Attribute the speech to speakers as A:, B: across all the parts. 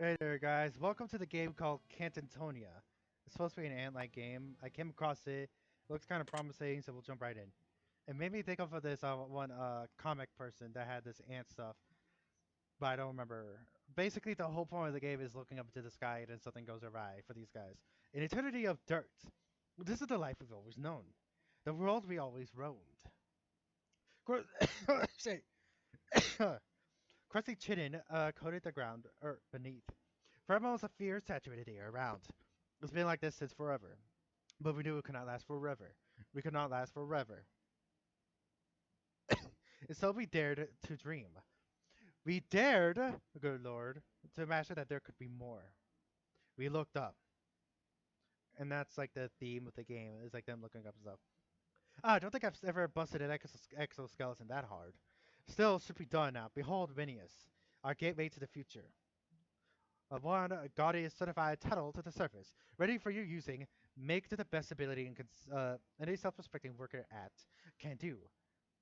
A: Hey there, guys. Welcome to the game called Cantatonia. It's supposed to be an ant-like game. I came across it. It looks kind of promising, so we'll jump right in. It made me think of this one comic person that had this ant stuff, but I don't remember. Basically, the whole point of the game is looking up into the sky and then something goes awry for these guys. An eternity of dirt. This is the life we've always known. The world we always roamed. Say, crusty chinin coated the ground beneath. Pheromones of fear saturated the air around. It's been like this since forever. But we knew it could not last forever. We could not last forever. And so we dared to dream. We dared, good lord, to imagine that there could be more. We looked up. And that's like the theme of the game, is like them looking up stuff. I don't think I've ever busted an exoskeleton that hard. Still, it should be done now. Behold Wennias, our gateway to the future. A gaudy certified tunnel to the surface, ready for your using. Make to the best ability any self-respecting worker at can do.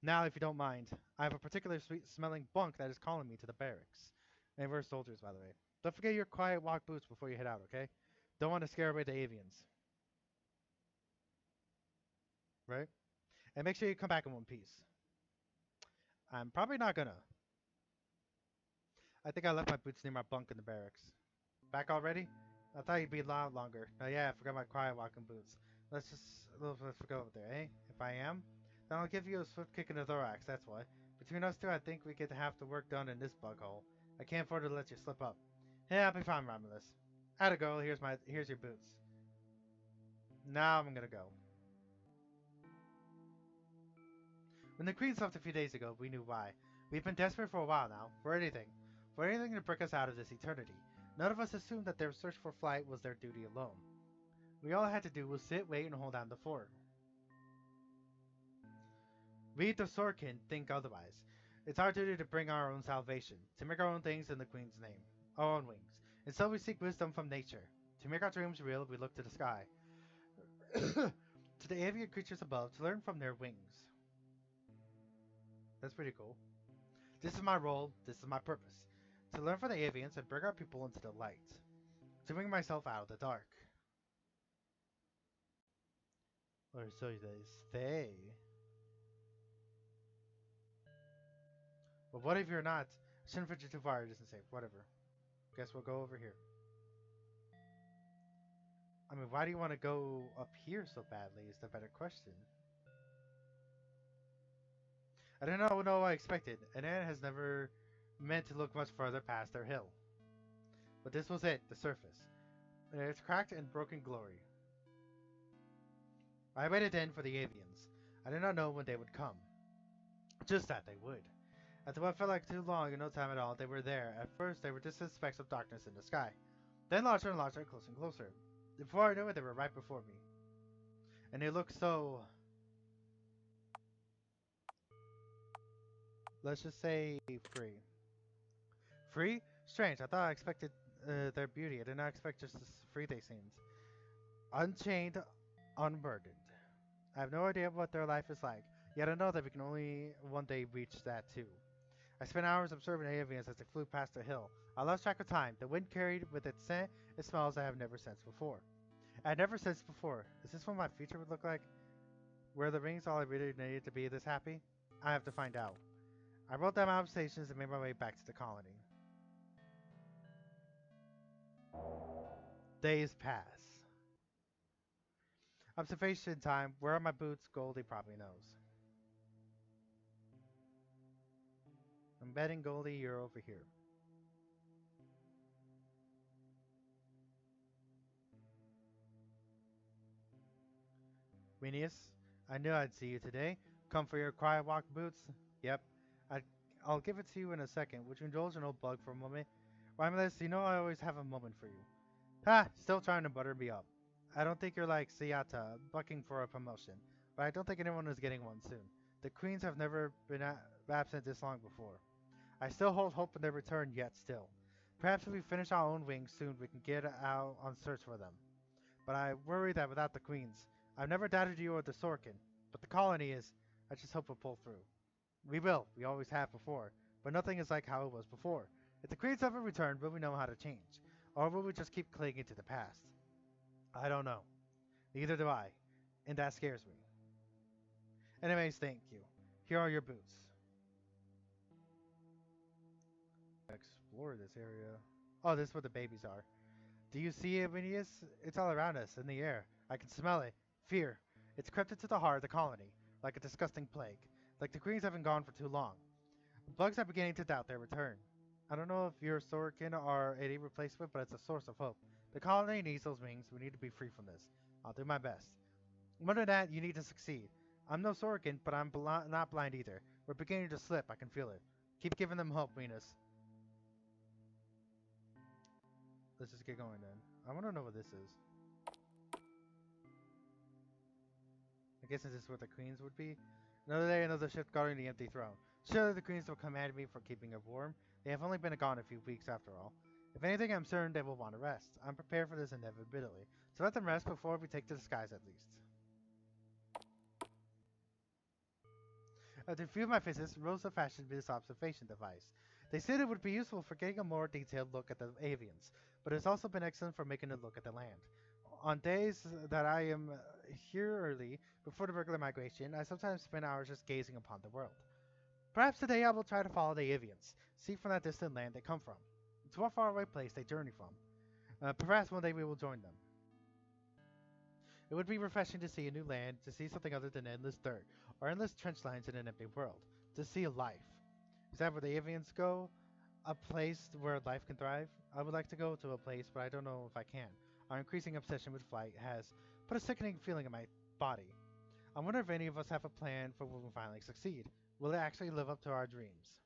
A: Now, if you don't mind, I have a particular sweet-smelling bunk that is calling me to the barracks. And we're soldiers, by the way. Don't forget your quiet walk boots before you head out, okay? Don't want to scare away the avians, right? And make sure you come back in one piece. I'm probably not gonna. I think I left my boots near my bunk in the barracks. Back already? I thought you'd be a lot longer. Oh yeah, I forgot my quiet walking boots. Let's go over there, eh? If I am, then I'll give you a swift kick in the thorax, that's why. Between us two, I think we get to half the work done in this bug hole. I can't afford to let you slip up. Hey, I'll be fine, Romulus. Atta girl, here's your boots. Now I'm gonna go. When the Queen left a few days ago, we knew why. We've been desperate for a while now, for anything. For anything to break us out of this eternity. None of us assumed that their search for flight was their duty alone. We all had to do was sit, wait, and hold down the fort. We, the Sorkin, think otherwise. It's our duty to bring our own salvation, to make our own things in the Queen's name, our own wings. And so we seek wisdom from nature. To make our dreams real, we look to the sky. To the avian creatures above, to learn from their wings. That's pretty cool. This is my role, this is my purpose. To learn from the avians and bring our people into the light. To bring myself out of the dark. Or so they say. But what if you're not? I shouldn't put you too far, it isn't safe. Whatever. Guess we'll go over here. I mean, why do you want to go up here so badly is the better question. I don't know what I expected. An ant has never meant to look much further past their hill. But this was it, the surface. Its cracked and broken glory. I waited then for the avians. I did not know when they would come. Just that they would. After what felt like too long and no time at all, they were there. At first, they were distant specks of darkness in the sky. Then larger and larger, closer and closer. Before I knew it, they were right before me. And they looked so... let's just say free. Free? Strange. I thought I expected their beauty. I did not expect just as free they seemed. Unchained, unburdened. I have no idea what their life is like, yet I know that we can only one day reach that too. I spent hours observing avians as they flew past the hill. I lost track of time. The wind carried with its scent and smells I have never sensed before. I had never sensed before. Is this what my future would look like? Were the rings all I really needed to be this happy? I have to find out. I wrote down my observations and made my way back to the colony. Days pass. Observation time. Where are my boots? Goldie probably knows. I'm betting Goldie you're over here. Wennias, I knew I'd see you today. Come for your quiet walk boots? Yep. I, I'll give it to you in a second. Would you indulge an old bug for a moment? Romulus, you know I always have a moment for you. Ha! Still trying to butter me up. I don't think you're like Seata, bucking for a promotion, but I don't think anyone is getting one soon. The queens have never been absent this long before. I still hold hope in their return yet still. Perhaps if we finish our own wings soon we can get out on search for them. But I worry that without the queens, I've never doubted you or the Sorkin, but the colony is, I just hope we'll pull through. We will, we always have before, but nothing is like how it was before. If the queens ever return, will we know how to change? Or will we just keep clinging to the past? I don't know. Neither do I. And that scares me. Anyways, thank you. Here are your boots. Explore this area. Oh, this is where the babies are. Do you see it, Wennias? It's all around us, in the air. I can smell it. Fear. It's crept into the heart of the colony, like a disgusting plague. Like the Greens haven't gone for too long. Bugs are beginning to doubt their return. I don't know if your Sorokin are a replacement, but it's a source of hope. The colony needs those wings. We need to be free from this. I'll do my best. More than that, you need to succeed. I'm no Sorokin, but I'm not blind either. We're beginning to slip. I can feel it. Keep giving them hope, Venus. Let's just get going then. I want to know what this is. I guess this is what the queens would be. Another day, another ship guarding the empty throne. Surely the queens will command me for keeping it warm. They have only been gone a few weeks after all. If anything, I'm certain they will want to rest. I'm prepared for this inevitability. So let them rest before we take to the skies at least. To few of my visits, Rosa fashioned this observation device. They said it would be useful for getting a more detailed look at the avians, but it's also been excellent for making a look at the land. On days that I am here early, before the regular migration, I sometimes spend hours just gazing upon the world. Perhaps today I will try to follow the avians, see from that distant land they come from, to what faraway place they journey from. Perhaps one day we will join them. It would be refreshing to see a new land, to see something other than endless dirt, or endless trench lines in an empty world, to see life. Is that where the avians go? A place where life can thrive? I would like to go to a place, but I don't know if I can. Our increasing obsession with flight has put a sickening feeling in my body. I wonder if any of us have a plan for when we finally succeed. Will it actually live up to our dreams?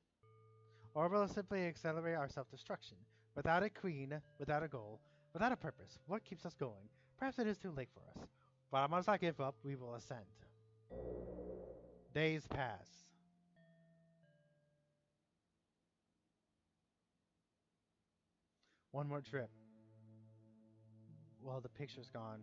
A: Or will it simply accelerate our self-destruction? Without a queen, without a goal, without a purpose, what keeps us going? Perhaps it is too late for us. But once I give up, we will ascend. Days pass. One more trip. Well, the picture's gone.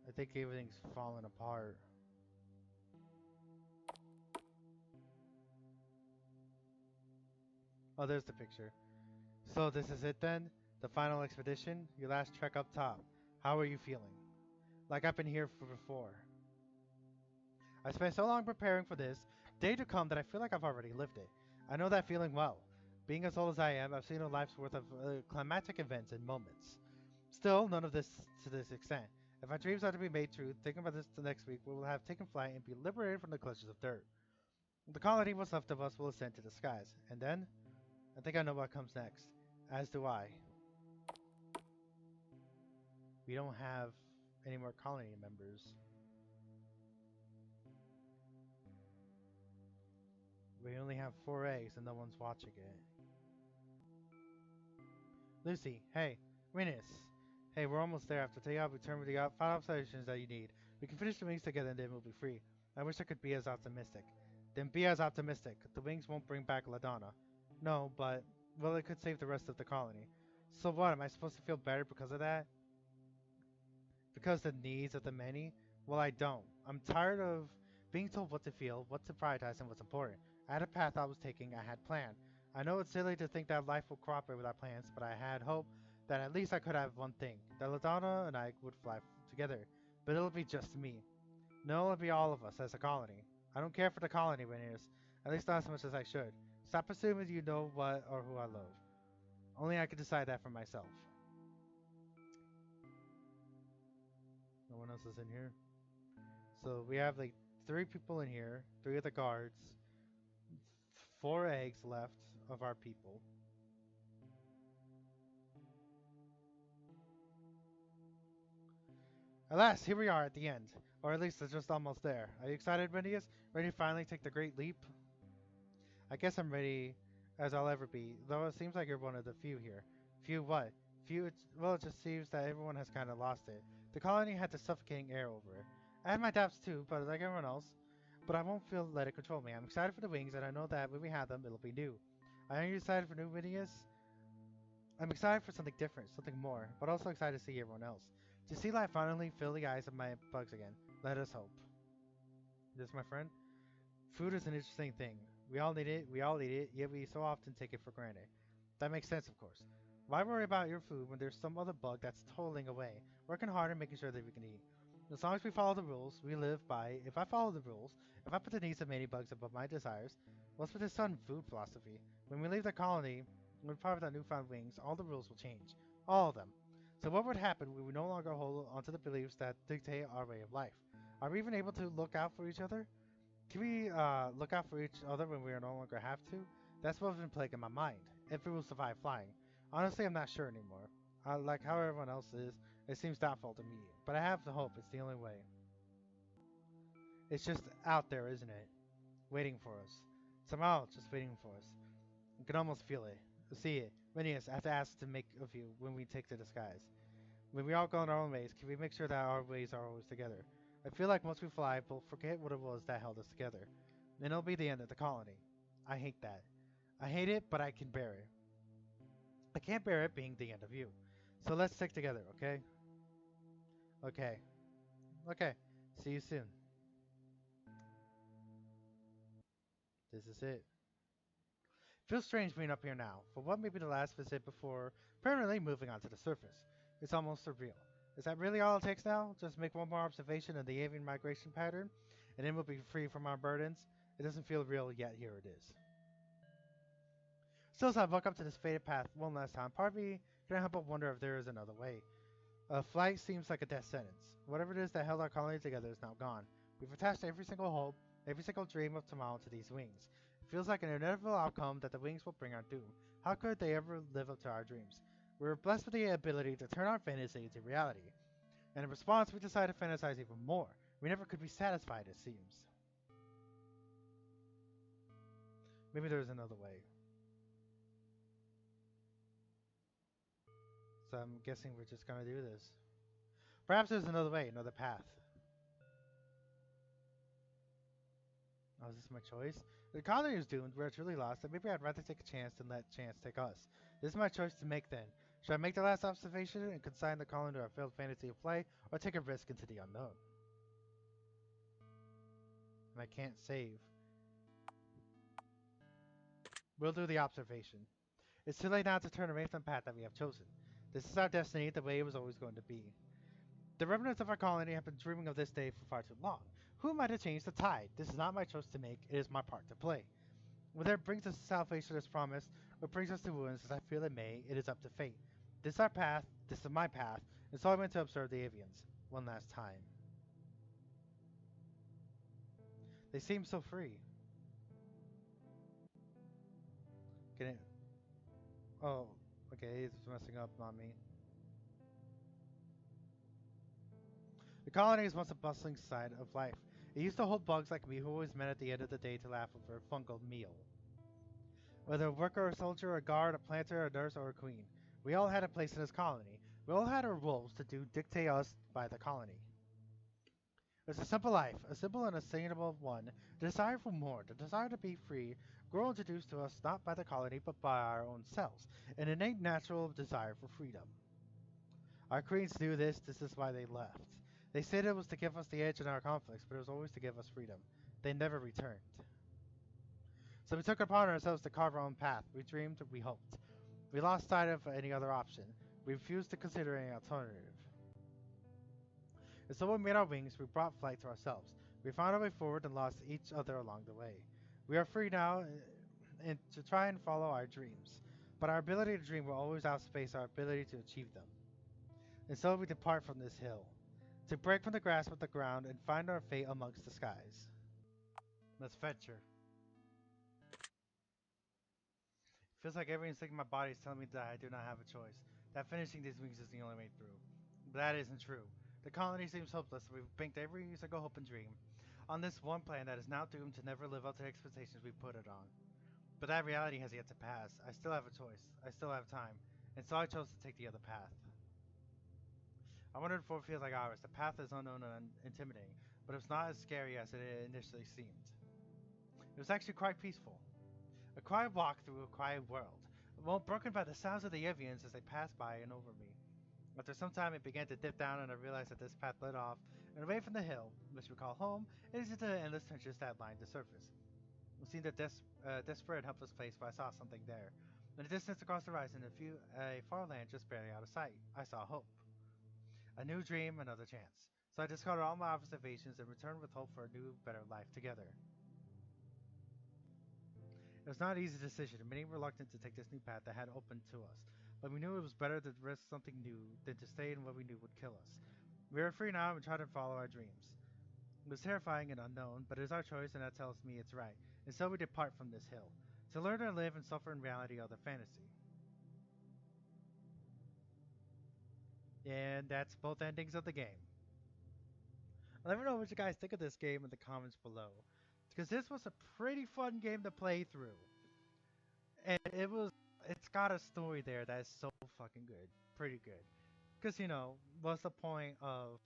A: I think everything's falling apart. Oh, there's the picture. So this is it then? The final expedition? Your last trek up top. How are you feeling? Like I've been here for before. I spent so long preparing for this day to come that I feel like I've already lived it. I know that feeling well. Being as old as I am, I've seen a life's worth of climatic events and moments. Still, none of this to this extent. If my dreams are to be made true, thinking about this the next week, we will have taken flight and be liberated from the clutches of dirt. The colony, what's left of us, will ascend to the skies. And then? I think I know what comes next. As do I. We don't have any more colony members. We only have 4 eggs and no one's watching it. Lucy, hey, Wennias. Hey, we're almost there. After takeoff, we turn with the final observations that you need. We can finish the wings together and then we'll be free. I wish I could be as optimistic. Then be as optimistic. The wings won't bring back LaDonna. No, but, well, it could save the rest of the colony. So what, am I supposed to feel better because of that? Because the needs of the many? Well, I don't. I'm tired of being told what to feel, what to prioritize, and what's important. I had a path I was taking, I had planned. I know it's silly to think that life will cooperate with our plans, but I had hope that at least I could have one thing. That LaDonna and I would fly together. But it'll be just me. No, it'll be all of us as a colony. I don't care for the colony, Wennias. At least not as much as I should. Stop assuming you know what or who I love. Only I can decide that for myself. No one else is in here. So we have like 3 people in here, 3 of the guards, 4 eggs left of our people. Alas, here we are at the end. Or at least it's just almost there. Are you excited, Wennias? Ready to finally take the great leap? I guess I'm ready as I'll ever be, though it seems like you're one of the few here. Few what? Few, well, it just seems that everyone has kind of lost it. The colony had the suffocating air over it. I have my doubts too, but like everyone else. But I won't feel let it control me. I'm excited for the wings, and I know that when we have them, it'll be new. Are you excited for new Wennias? I'm excited for something different, something more, but also excited to see everyone else. To see life finally fill the eyes of my bugs again. Let us hope. This, my friend, food is an interesting thing. We all need it, we all eat it, yet we so often take it for granted. That makes sense, of course. Why worry about your food when there's some other bug that's toiling away, working hard and making sure that we can eat? As long as we follow the rules, we live by. If I follow the rules, if I put the needs of many bugs above my desires, what's with this sudden food philosophy? When we leave the colony, when we part with our newfound wings, all the rules will change. All of them. So what would happen when we no longer hold onto the beliefs that dictate our way of life? Are we even able to look out for each other? Can we look out for each other when we no longer have to? That's what's been plaguing my mind. If we will survive flying. Honestly, I'm not sure anymore. Like how everyone else is, it seems doubtful to me. But I have the hope it's the only way. It's just out there, isn't it? Waiting for us. Somehow, it's just waiting for us. You can almost feel it. See it. Wennias, I have to ask to make of you when we take to the skies. When we all go in our own ways, can we make sure that our ways are always together? I feel like once we fly, we'll forget what it was that held us together. Then it'll be the end of the colony. I hate that. I hate it, but I can bear it. I can't bear it being the end of you. So let's stick together, okay? Okay. Okay. See you soon. This is it. Feels strange being up here now, for what may be the last visit before permanently moving onto the surface. It's almost surreal. Is that really all it takes now? Just make one more observation of the avian migration pattern, and then we'll be free from our burdens? It doesn't feel real, yet here it is. Still, as I walk up to this fated path one last time, part of me can't help but wonder if there is another way. Flight seems like a death sentence. Whatever it is that held our colony together is now gone. We've attached every single hope, every single dream of tomorrow to these wings. It feels like an inevitable outcome that the wings will bring our doom. How could they ever live up to our dreams? We were blessed with the ability to turn our fantasy into reality. And in response, we decided to fantasize even more. We never could be satisfied, it seems. Maybe there's another way. So I'm guessing we're just gonna do this. Perhaps there's another way, another path. Oh, is this my choice? The colony is doomed, we're truly lost, and maybe I'd rather take a chance than let chance take us. This is my choice to make then. Should I make the last observation and consign the colony to our failed fantasy of play, or take a risk into the unknown? And I can't save. We'll do the observation. It's too late now to turn away from the path that we have chosen. This is our destiny, the way it was always going to be. The remnants of our colony have been dreaming of this day for far too long. Who am I to change the tide? This is not my choice to make, it is my part to play. Whether it brings us to salvation as promised, or brings us to ruins as I feel it may, it is up to fate. This is our path, this is my path, and so I went to observe the avians. One last time. They seem so free. Can it... Oh, okay, it's messing up on me. The colony is once a bustling side of life. It used to hold bugs like me who always met at the end of the day to laugh over a fungal meal. Whether a worker, a soldier, a guard, a planter, a nurse, or a queen, we all had a place in this colony. We all had our roles to dictate us by the colony. It's a simple life, a simple and attainable one. The desire for more, the desire to be free, grow introduced to us not by the colony but by our own selves, an innate natural desire for freedom. Our queens knew this, this is why they left. They said it was to give us the edge in our conflicts, but it was always to give us freedom. They never returned. So we took upon ourselves to carve our own path. We dreamed, we hoped. We lost sight of any other option. We refused to consider any alternative. And so when we made our wings, we brought flight to ourselves. We found our way forward and lost each other along the way. We are free now and to try and follow our dreams. But our ability to dream will always outspace our ability to achieve them. And so we depart from this hill, to break from the grasp of the ground and find our fate amongst the skies. Let's venture. Feels like every instinct in my body is telling me that I do not have a choice, that finishing these wings is the only way through. But that isn't true. The colony seems hopeless, and we've banked every single hope and dream on this one plan that is now doomed to never live up to the expectations we put it on. But that reality has yet to pass. I still have a choice. I still have time. And so I chose to take the other path. I wondered if it feels like ours. The path is unknown and intimidating, but it's not as scary as it initially seemed. It was actually quite peaceful. A quiet walk through a quiet world, well broken by the sounds of the avians as they passed by and over me. After some time, it began to dip down, and I realized that this path led off and away from the hill, which we call home, and into the endless trenches that lined the surface. It seemed a desperate and helpless place, but I saw something there. In the distance across the horizon, a far land just barely out of sight, I saw hope. A new dream, another chance. So I discarded all my observations and returned with hope for a new, better life together. It was not an easy decision, and many were reluctant to take this new path that had opened to us. But we knew it was better to risk something new than to stay in what we knew would kill us. We are free now and try to follow our dreams. It was terrifying and unknown, but it is our choice, and that tells me it's right. And so we depart from this hill, to learn and live and suffer in reality other fantasy. And that's both endings of the game. Let me know what you guys think of this game in the comments below, because this was a pretty fun game to play through. And it's got a story there that is so fucking good, pretty good. Because what's the point of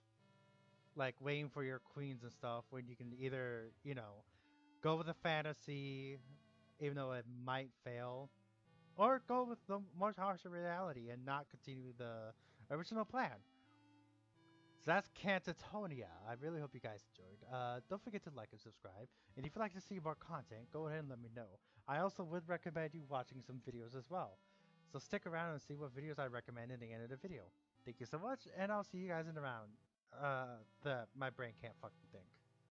A: like waiting for your queens and stuff when you can either go with a fantasy, even though it might fail, or go with the much harsher reality and not continue the original plan. So that's Cantatonia. I really hope you guys enjoyed. Don't forget to like and subscribe. And if you'd like to see more content, go ahead and let me know. I also would recommend you watching some videos as well. So stick around and see what videos I recommend in the end of the video. Thank you so much, and I'll see you guys in the round. My brain can't fucking think.